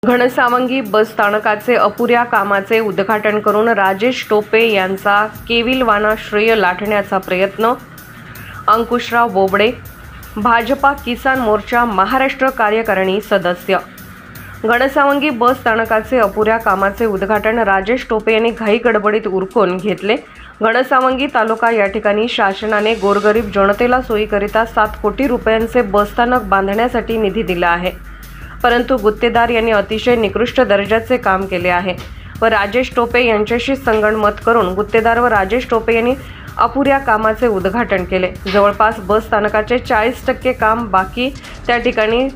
घनसावंगी बस स्थानकाचे अपुऱ्या कामाचे उद्घाटन करून राजेश टोपे यांचा केविलवाना श्रेय लाटण्याचा प्रयत्न। अंकुशराव बोबडे, भाजपा किसान मोर्चा महाराष्ट्र कार्यकारिणी सदस्य। घनसावंगी बस स्थानकाचे अपुऱ्या कामाचे उद्घाटन राजेश टोपे यांनी घाई गडबडीत उरकून घेतले। घनसावंगी तालुका या ठिकाणी शासनाने गोरगरीब जनतेला सोयीकरिता 7 कोटी रुपयांचे बसस्थानक बांधण्यासाठी निधी दिला आहे, परंतु गुत्तेदार यांनी अतिशय निकृष्ट दर्जाचे काम केले आहे व राजेश टोपे यांच्याशी संगनमत करून गुत्तेदार व राजेश टोपे यांनी अपुऱ्या कामाचे उद्घाटन केले। जवळपास बस स्थानकाचे 40% काम बाकी, त्या ठिकाणी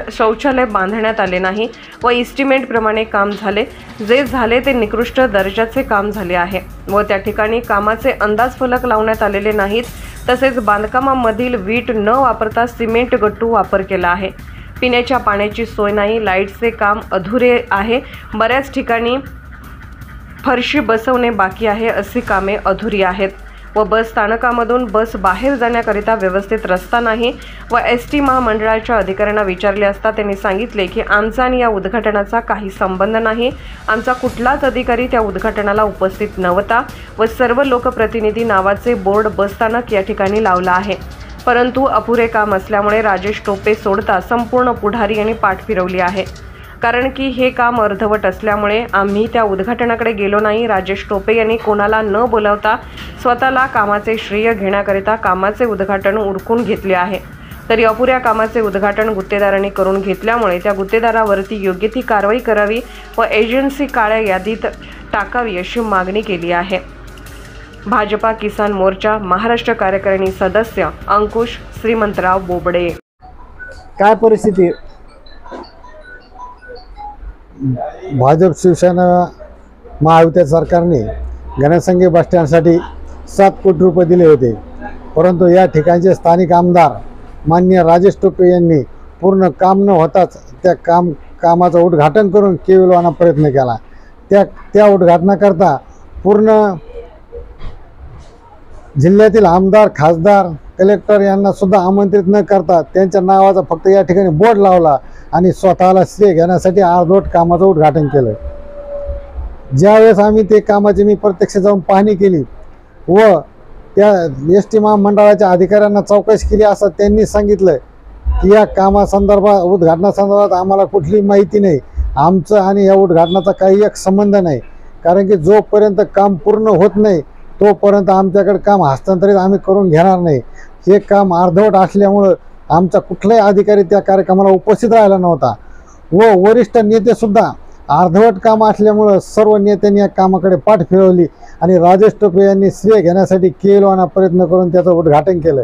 शौचालय बांधण्यात आले नाही व इस्टिमेट प्रमाणे काम झाले। जे झाले ते निकृष्ट दर्जाचे काम झाले आहे व त्या ठिकाणी कामाचे अंदाजफलक लावण्यात आलेले नाहीत। तसेच बांधकामामधील वीट न वापरता सिमेंट गट्टू वापर केला आहे। पिण्याच्या पाण्याची सोय नाही, लाईटचे काम अधुरे आहे, बऱ्याच ठिकाणी फरशी बसवणे बाकी आहे, अशी कामे अधुरी आहेत व बस स्थानकामधून बस बाहेर जाण्याकरिता व्यवस्थित रस्ता नाही व एसटी महामंडळाच्या अधिकाऱ्यांना विचारले असता त्यांनी सांगितले की आमचा आणि या उद्घाटनाचा काही संबंध नाही, आमचा कुठलाच अधिकारी त्या उद्घाटनाला उपस्थित नव्हता व सर्व लोकप्रतिनिधी नावाचे बोर्ड बसस्थानक या ठिकाणी लावला आहे, परंतु अपुरे काम असल्यामुळे राजेश टोपे सोडता संपूर्ण पुढारी यांनी पाठ फिरवली आहे। कारण की हे काम अर्धवट असल्यामुळे आम्ही त्या उद्घाटनाकडे गेलो नाही। राजेश टोपे यांनी कोणाला न बोलावता स्वतःला कामाचे श्रेय घेण्याकरिता कामाचे उद्घाटन उरकून घेतले आहे। तरी अपुऱ्या कामाचे उद्घाटन गुत्तेदारांनी करून घेतल्यामुळे त्या गुत्तेदारावरती योग्य ती कारवाई करावी व एजन्सी काळ्या यादीत टाकावी अशी मागणी केली आहे। भाजपा किसान मोर्चा महाराष्ट्र कार्यकारिणी सदस्य अंकुश श्रीमंतराव बोबडे। काय परिस्थिती? भाजप शिवसेना महायुती सरकारने घनसावंगी बस स्टँडसाठी 7 कोटी रुपये दिले होते, परंतु या ठिकाणचे स्थानिक आमदार माननीय राजेश टोपे यांनी पूर्ण काम न होताच त्या कामाचं उद्घाटन करून केविलवाना प्रयत्न केला। त्या उद्घाटनाकरता पूर्ण जिल्ह्यातील आमदार, खासदार, कलेक्टर यांना सुद्धा आमंत्रित न करता त्यांच्या नावाचा फक्त या ठिकाणी बोर्ड लावला आणि स्वतःला श्रेय घेण्यासाठी अर्धवट कामाचं उद्घाटन केलं। ज्यावेळेस आम्ही ते कामाची मी प्रत्यक्ष जाऊन पाहणी केली व त्या एसटी महामंडळाच्या अधिकाऱ्यांना चौकशी केली असं त्यांनी सांगितलं की या कामासंदर्भात, उद्घाटनासंदर्भात आम्हाला कुठली माहिती नाही, आमचं आणि या उद्घाटनाचा काही एक संबंध नाही, कारण की जोपर्यंत काम पूर्ण होत नाही तोपर्यंत आमच्याकडे काम हस्तांतरित आम्ही करून घेणार नाही। हे काम अर्धवट असल्यामुळं आमचा कुठलाही अधिकारी त्या कार्यक्रमाला उपस्थित राहिला नव्हता व वरिष्ठ नेतेसुद्धा अर्धवट काम असल्यामुळं सर्व नेत्यांनी या कामाकडे पाठ फिरवली आणि राजेश टोपे यांनी श्रेय घेण्यासाठी केविलवाना प्रयत्न करून त्याचं उद्घाटन केलं।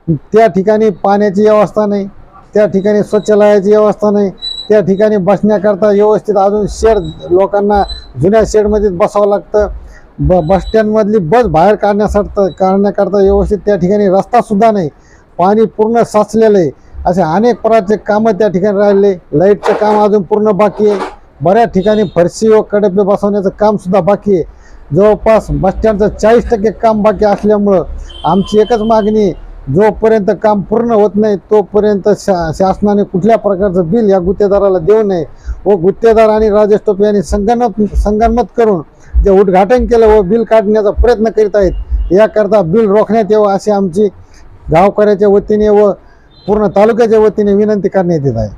त्या ठिकाणी पाण्याची व्यवस्था नाही, त्या ठिकाणी शौचालयाची व्यवस्था नाही, त्या ठिकाणी बसण्याकरता व्यवस्थित अजून शेड, लोकांना जुन्या शेडमध्ये बसावं लागतं। बस स्टँडमधली बस बाहेर काढण्याकरता व्यवस्थित त्या ठिकाणी रस्तासुद्धा नाही, पाणी पूर्ण साचलेलं आहे। असे अनेक प्रकारचे कामं त्या ठिकाणी राहिले। लाईटचं काम अजून पूर्ण बाकी आहे, बऱ्याच ठिकाणी फरशी व कडपे बसवण्याचं कामसुद्धा बाकी आहे। जवळपास बस स्टँडचं 40% काम बाकी असल्यामुळं आमची एकच मागणी आहे, जोपर्यंत काम पूर्ण होत नाही तोपर्यंत शासनाने कुठल्या प्रकारचं बिल या गुत्तेदाराला देऊ नये व गुत्तेदार आणि राजेश टोपे यांनी संगनमत करून जे उद्घाटन केलं व बिल काढण्याचा प्रयत्न करीत आहेत, याकरता बिल रोखण्यात यावं अशी आमची गावकऱ्याच्या वतीने व पूर्ण तालुक्याच्या वतीने विनंती करण्यात येत आहे।